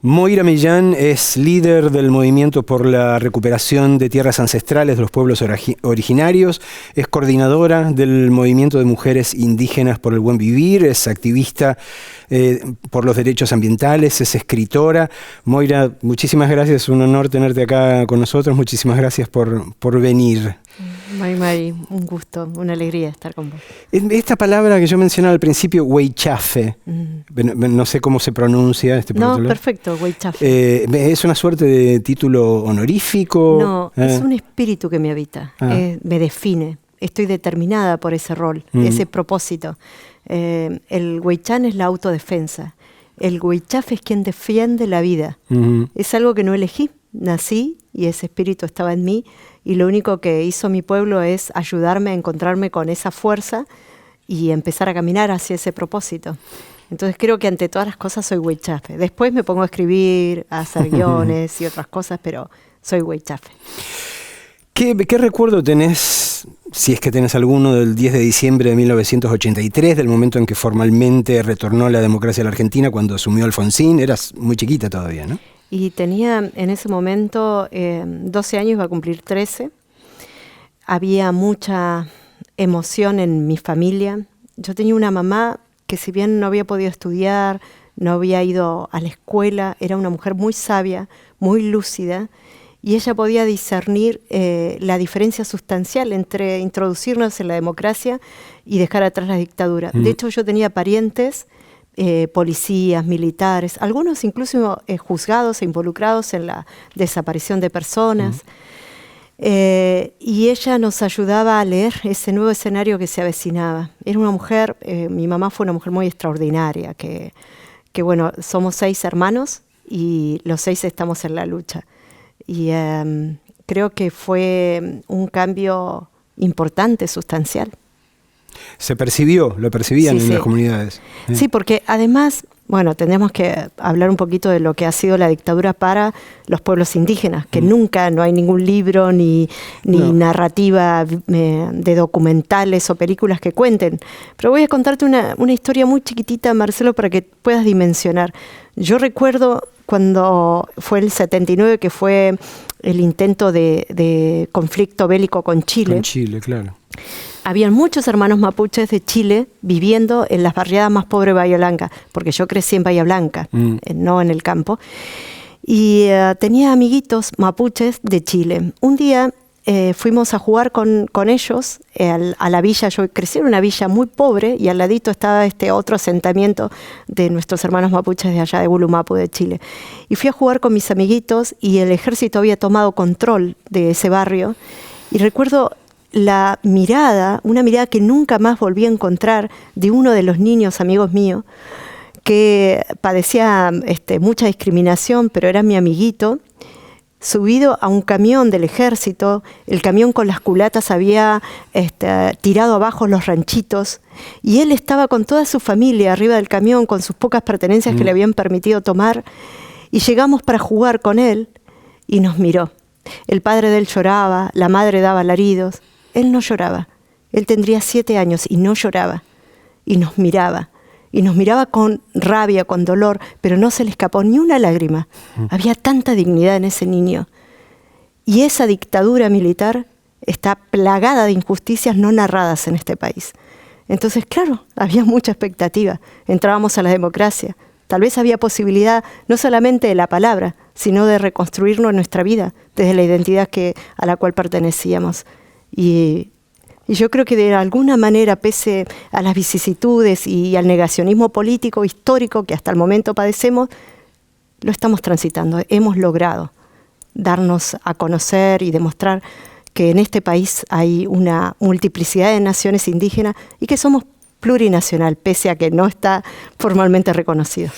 Moira Millán es líder del movimiento por la recuperación de tierras ancestrales de los pueblos originarios, es coordinadora del movimiento de mujeres indígenas por el buen vivir, es activista por los derechos ambientales, es escritora. Moira, muchísimas gracias, es un honor tenerte acá con nosotros, muchísimas gracias por venir. Mari, un gusto, una alegría estar con vos. Esta palabra que yo mencionaba al principio, huaychafe, no sé cómo se pronuncia. No, perfecto, huaychafe. ¿Es una suerte de título honorífico? No, es un espíritu que me habita, me define. Estoy determinada por ese rol, ese propósito. El huaychán es la autodefensa. El huaychafe es quien defiende la vida. Es algo que no elegí. Nací y ese espíritu estaba en mí y lo único que hizo mi pueblo es ayudarme a encontrarme con esa fuerza y empezar a caminar hacia ese propósito. Entonces creo que ante todas las cosas soy huaychafe. Después me pongo a escribir, a hacer guiones y otras cosas, pero soy huaychafe. ¿Qué recuerdo tenés, si es que tenés alguno, del 10 de diciembre de 1983, del momento en que formalmente retornó la democracia a la Argentina cuando asumió Alfonsín? Eras muy chiquita todavía, ¿no? Y tenía en ese momento 12 años, iba a cumplir 13. Había mucha emoción en mi familia. Yo tenía una mamá que, si bien no había podido estudiar, no había ido a la escuela, era una mujer muy sabia, muy lúcida, y ella podía discernir la diferencia sustancial entre introducirnos en la democracia y dejar atrás la dictadura. De hecho, yo tenía parientes, policías, militares, algunos incluso juzgados e involucrados en la desaparición de personas. Y ella nos ayudaba a leer ese nuevo escenario que se avecinaba. Era una mujer, mi mamá fue una mujer muy extraordinaria, que bueno, somos 6 hermanos y los 6 estamos en la lucha. Y creo que fue un cambio importante, sustancial. ¿Se percibió? ¿Lo percibían en las comunidades? Sí, porque además, bueno, tenemos que hablar un poquito de lo que ha sido la dictadura para los pueblos indígenas, que nunca, no hay ningún libro ni narrativa de documentales o películas que cuenten. Pero voy a contarte una historia muy chiquitita, Marcelo, para que puedas dimensionar. Yo recuerdo cuando fue el 79, que fue el intento de conflicto bélico con Chile. Con Chile, claro. Habían muchos hermanos mapuches de Chile viviendo en las barriadas más pobres de Bahía Blanca, porque yo crecí en Bahía Blanca, no en el campo. Y tenía amiguitos mapuches de Chile. Un día fuimos a jugar con ellos a la villa. Yo crecí en una villa muy pobre y al ladito estaba este otro asentamiento de nuestros hermanos mapuches de allá de Bulumapu, de Chile. Y fui a jugar con mis amiguitos y el ejército había tomado control de ese barrio. Y recuerdo la mirada, una mirada que nunca más volví a encontrar, de uno de los niños amigos míos, que padecía mucha discriminación, pero era mi amiguito, subido a un camión del ejército. El camión con las culatas había tirado abajo los ranchitos, y él estaba con toda su familia arriba del camión, con sus pocas pertenencias que le habían permitido tomar, y llegamos para jugar con él, y nos miró. El padre de él lloraba, la madre daba alaridos. Él no lloraba. Él tendría 7 años y no lloraba. Y nos miraba. Y nos miraba con rabia, con dolor, pero no se le escapó ni una lágrima. Había tanta dignidad en ese niño. Y esa dictadura militar está plagada de injusticias no narradas en este país. Entonces, claro, había mucha expectativa. Entrábamos a la democracia. Tal vez había posibilidad no solamente de la palabra, sino de reconstruirnos nuestra vida desde la identidad a la cual pertenecíamos. Y yo creo que de alguna manera, pese a las vicisitudes y al negacionismo político histórico que hasta el momento padecemos, lo estamos transitando. Hemos logrado darnos a conocer y demostrar que en este país hay una multiplicidad de naciones indígenas y que somos plurinacional, pese a que no está formalmente reconocido.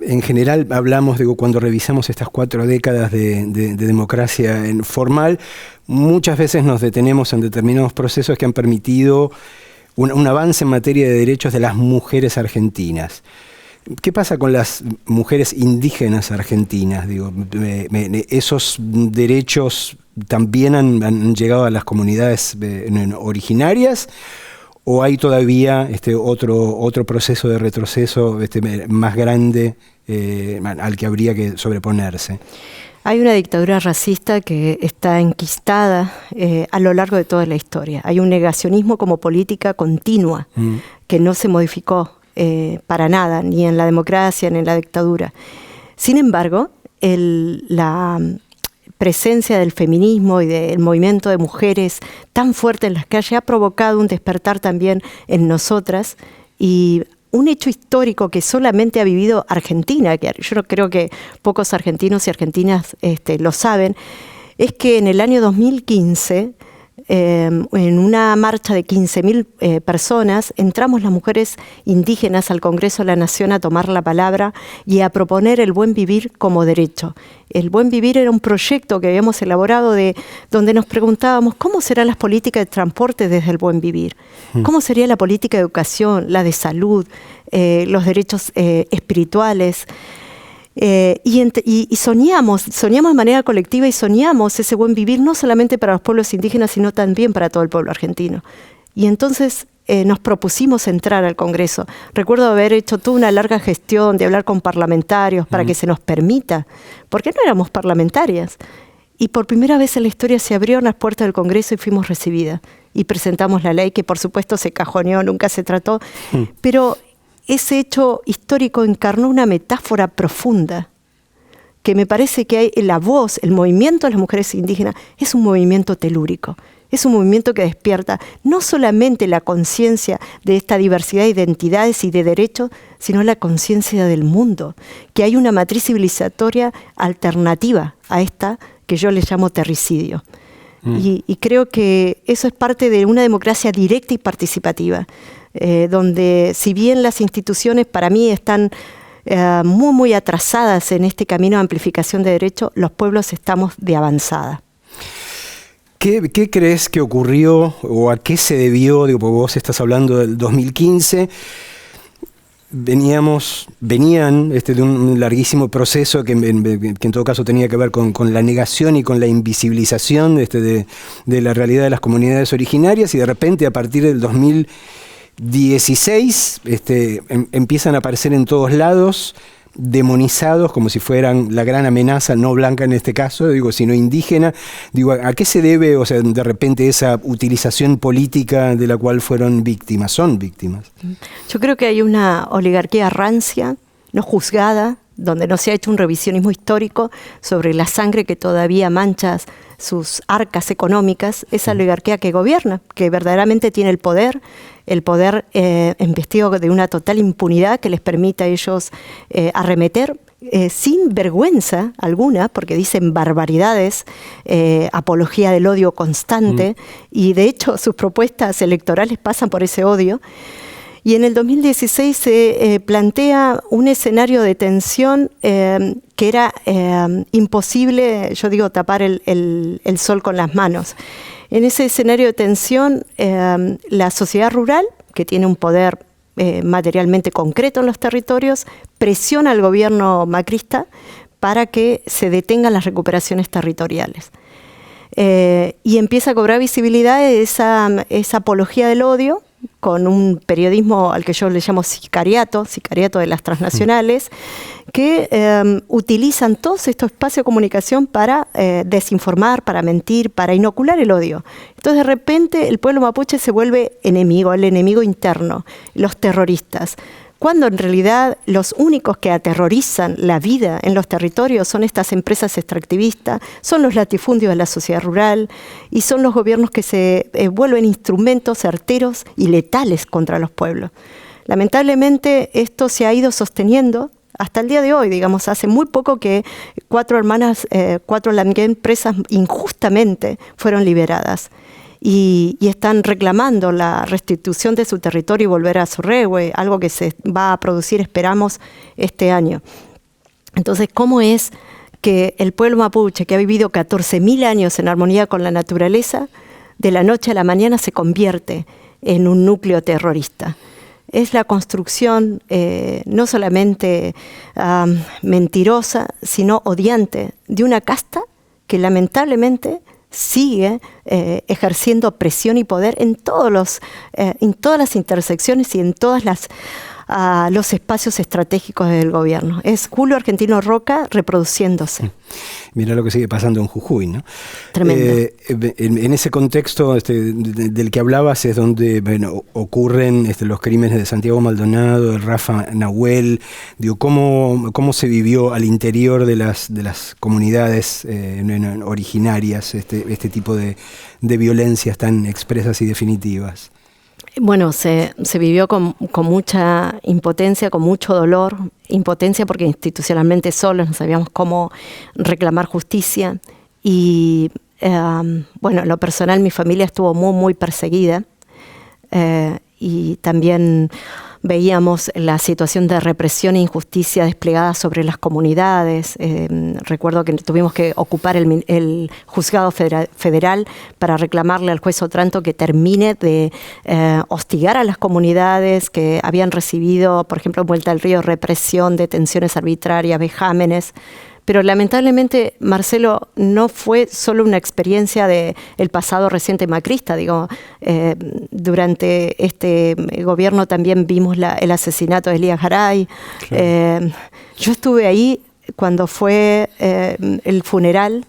En general hablamos, cuando revisamos estas 4 décadas de democracia formal, muchas veces nos detenemos en determinados procesos que han permitido un avance en materia de derechos de las mujeres argentinas. ¿Qué pasa con las mujeres indígenas argentinas? ¿Esos derechos también han llegado a las comunidades originarias? ¿O hay todavía otro proceso de retroceso más grande al que habría que sobreponerse? Hay una dictadura racista que está enquistada a lo largo de toda la historia. Hay un negacionismo como política continua que no se modificó para nada, ni en la democracia ni en la dictadura. Sin embargo, la presencia del feminismo y del movimiento de mujeres tan fuerte en las calles ha provocado un despertar también en nosotras, y un hecho histórico que solamente ha vivido Argentina, que yo no creo que pocos argentinos y argentinas lo saben, es que en el año 2015, en una marcha de 15.000 personas, entramos las mujeres indígenas al Congreso de la Nación a tomar la palabra y a proponer el buen vivir como derecho. El buen vivir era un proyecto que habíamos elaborado donde nos preguntábamos cómo serán las políticas de transporte desde el buen vivir, cómo sería la política de educación, la de salud, los derechos espirituales. Y soñamos de manera colectiva, y soñamos ese buen vivir no solamente para los pueblos indígenas, sino también para todo el pueblo argentino. Y entonces nos propusimos entrar al Congreso. Recuerdo haber hecho toda una larga gestión de hablar con parlamentarios para que se nos permita, porque no éramos parlamentarias. Y por primera vez en la historia se abrieron las puertas del Congreso y fuimos recibidas. Y presentamos la ley, que por supuesto se cajoneó, nunca se trató, pero ese hecho histórico encarnó una metáfora profunda, que me parece que hay la voz, el movimiento de las mujeres indígenas es un movimiento telúrico, es un movimiento que despierta no solamente la conciencia de esta diversidad de identidades y de derechos, sino la conciencia del mundo, que hay una matriz civilizatoria alternativa a esta que yo le llamo terricidio. Y creo que eso es parte de una democracia directa y participativa, donde si bien las instituciones para mí están muy atrasadas en este camino de amplificación de derechos, los pueblos estamos de avanzada. ¿Qué crees que ocurrió o a qué se debió? Porque vos estás hablando del 2015, venían de un larguísimo proceso que en todo caso tenía que ver con la negación y con la invisibilización de la realidad de las comunidades originarias, y de repente a partir del 2016 empiezan a aparecer en todos lados, demonizados como si fueran la gran amenaza, no blanca en este caso, sino indígena. ¿A qué se debe, de repente esa utilización política de la cual fueron víctimas, son víctimas? Yo creo que hay una oligarquía rancia, no juzgada, donde no se ha hecho un revisionismo histórico sobre la sangre que todavía mancha sus arcas económicas, esa oligarquía que gobierna, que verdaderamente tiene el poder investido de una total impunidad que les permite a ellos arremeter sin vergüenza alguna, porque dicen barbaridades, apología del odio constante, y de hecho sus propuestas electorales pasan por ese odio. Y en el 2016 se plantea un escenario de tensión que era imposible, yo digo, tapar el sol con las manos. En ese escenario de tensión, la sociedad rural, que tiene un poder materialmente concreto en los territorios, presiona al gobierno macrista para que se detengan las recuperaciones territoriales. Y empieza a cobrar visibilidad esa apología del odio, con un periodismo al que yo le llamo sicariato de las transnacionales, que utilizan todos estos espacios de comunicación para desinformar, para mentir, para inocular el odio. Entonces de repente el pueblo mapuche se vuelve enemigo, el enemigo interno, los terroristas, cuando en realidad los únicos que aterrorizan la vida en los territorios son estas empresas extractivistas, son los latifundios de la sociedad rural y son los gobiernos que se vuelven instrumentos certeros y letales contra los pueblos. Lamentablemente esto se ha ido sosteniendo hasta el día de hoy, hace muy poco que 4 Lamguén presas injustamente fueron liberadas. Y están reclamando la restitución de su territorio y volver a su rehue, algo que se va a producir, esperamos, este año. Entonces, ¿cómo es que el pueblo mapuche, que ha vivido 14.000 años en armonía con la naturaleza, de la noche a la mañana se convierte en un núcleo terrorista? Es la construcción no solamente mentirosa, sino odiante de una casta que lamentablemente sigue ejerciendo presión y poder en todas las intersecciones y en todas los espacios estratégicos del gobierno. Es Julio Argentino Roca reproduciéndose. Mira lo que sigue pasando en Jujuy, ¿no? Tremendo. En ese contexto del que hablabas es donde ocurren los crímenes de Santiago Maldonado, de Rafa Nahuel. Digo, ¿cómo se vivió al interior de las comunidades originarias este tipo de violencias tan expresas y definitivas? Bueno, se vivió con mucha impotencia, con mucho dolor. Impotencia porque institucionalmente solos no sabíamos cómo reclamar justicia. Y bueno, en lo personal mi familia estuvo muy, muy perseguida. Y también veíamos la situación de represión e injusticia desplegada sobre las comunidades. Recuerdo que tuvimos que ocupar el juzgado federal para reclamarle al juez Otranto que termine de hostigar a las comunidades que habían recibido, por ejemplo, en Vuelta al Río, represión, detenciones arbitrarias, vejámenes. Pero lamentablemente, Marcelo, no fue solo una experiencia del pasado reciente macrista. Durante este gobierno también vimos el asesinato de Elías Garay. Claro. Yo estuve ahí cuando fue el funeral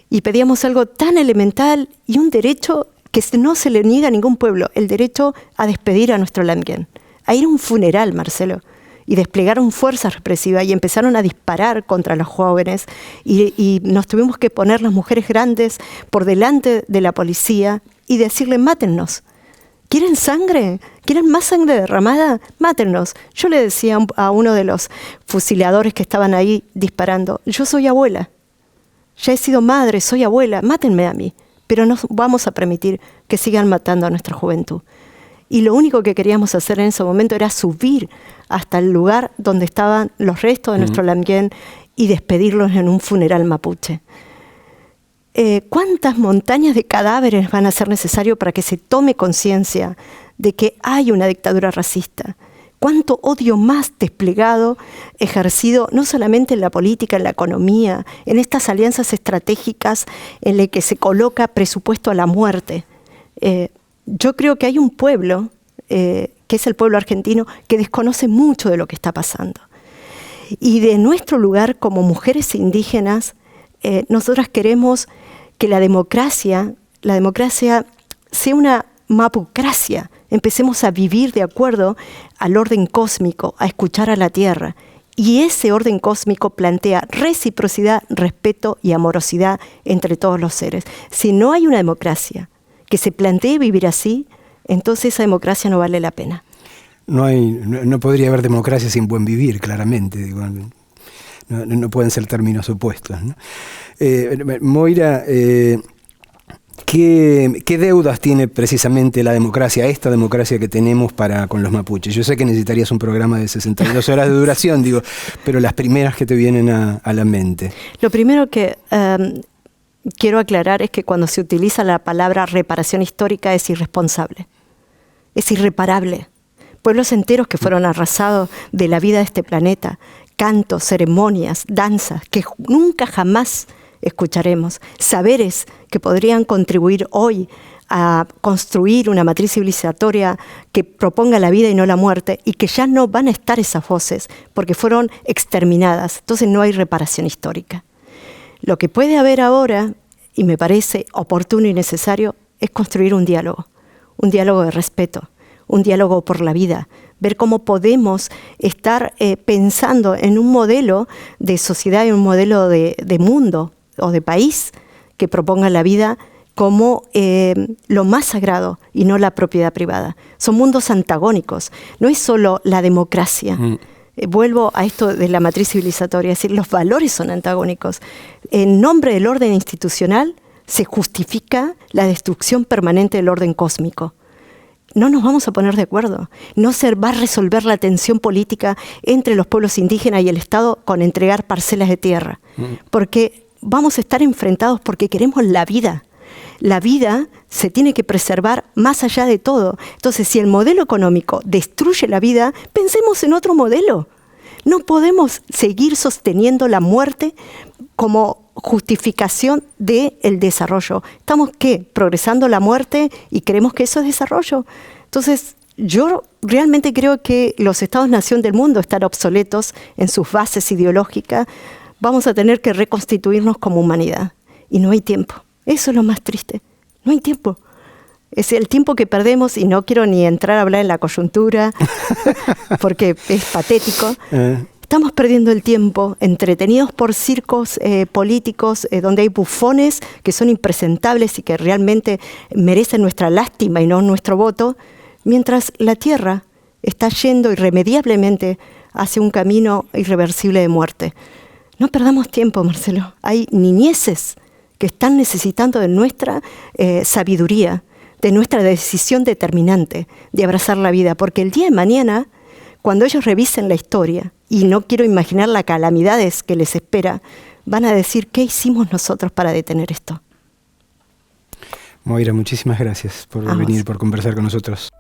y pedíamos algo tan elemental y un derecho que no se le niega a ningún pueblo, el derecho a despedir a nuestro Lamguén. A ir a un funeral, Marcelo. Y desplegaron fuerzas represivas y empezaron a disparar contra los jóvenes y nos tuvimos que poner las mujeres grandes por delante de la policía y decirle, mátennos. ¿Quieren sangre? ¿Quieren más sangre derramada? Mátennos. Yo le decía a uno de los fusiladores que estaban ahí disparando, yo soy abuela, ya he sido madre, soy abuela, mátenme a mí, pero no vamos a permitir que sigan matando a nuestra juventud. Y lo único que queríamos hacer en ese momento era subir hasta el lugar donde estaban los restos de nuestro Lamguén y despedirlos en un funeral mapuche. ¿Cuántas montañas de cadáveres van a ser necesarios para que se tome conciencia de que hay una dictadura racista? ¿Cuánto odio más desplegado, ejercido no solamente en la política, en la economía, en estas alianzas estratégicas en las que se coloca presupuesto a la muerte? Yo creo que hay un pueblo, que es el pueblo argentino, que desconoce mucho de lo que está pasando. Y de nuestro lugar como mujeres indígenas, nosotras queremos que la democracia sea una mapucracia. Empecemos a vivir de acuerdo al orden cósmico, a escuchar a la tierra. Y ese orden cósmico plantea reciprocidad, respeto y amorosidad entre todos los seres. Si no hay una democracia que se plantee vivir así, entonces esa democracia no vale la pena. No podría haber democracia sin buen vivir, claramente. Digo, no pueden ser términos opuestos, ¿no? Moira, ¿qué deudas tiene precisamente la democracia, esta democracia que tenemos con los mapuches? Yo sé que necesitarías un programa de 62 horas de duración, pero las primeras que te vienen a la mente. Lo primero que quiero aclarar es que cuando se utiliza la palabra reparación histórica es irresponsable, es irreparable. Pueblos enteros que fueron arrasados de la vida de este planeta, cantos, ceremonias, danzas que nunca jamás escucharemos, saberes que podrían contribuir hoy a construir una matriz civilizatoria que proponga la vida y no la muerte, y que ya no van a estar esas voces porque fueron exterminadas. Entonces no hay reparación histórica. Lo que puede haber ahora, y me parece oportuno y necesario, es construir un diálogo de respeto, un diálogo por la vida, ver cómo podemos estar pensando en un modelo de sociedad y un modelo de mundo o de país que proponga la vida como lo más sagrado y no la propiedad privada. Son mundos antagónicos, no es solo la democracia. Vuelvo a esto de la matriz civilizatoria, es decir, los valores son antagónicos. En nombre del orden institucional se justifica la destrucción permanente del orden cósmico. No nos vamos a poner de acuerdo. No se va a resolver la tensión política entre los pueblos indígenas y el Estado con entregar parcelas de tierra. Porque vamos a estar enfrentados porque queremos la vida. La vida se tiene que preservar más allá de todo. Entonces, si el modelo económico destruye la vida, pensemos en otro modelo. No podemos seguir sosteniendo la muerte como justificación del desarrollo. ¿Estamos qué? Progresando la muerte y creemos que eso es desarrollo. Entonces, yo realmente creo que los estados-nación del mundo están obsoletos en sus bases ideológicas. Vamos a tener que reconstituirnos como humanidad. Y no hay tiempo. Eso es lo más triste. No hay tiempo. Es el tiempo que perdemos, y no quiero ni entrar a hablar en la coyuntura, porque es patético. Estamos perdiendo el tiempo, entretenidos por circos políticos, donde hay bufones que son impresentables y que realmente merecen nuestra lástima y no nuestro voto, mientras la Tierra está yendo irremediablemente hacia un camino irreversible de muerte. No perdamos tiempo, Marcelo. Hay niñeces que están necesitando de nuestra sabiduría, de nuestra decisión determinante de abrazar la vida, porque el día de mañana, cuando ellos revisen la historia, y no quiero imaginar las calamidades que les espera, van a decir, ¿qué hicimos nosotros para detener esto? Moira, muchísimas gracias por venir, por conversar con nosotros.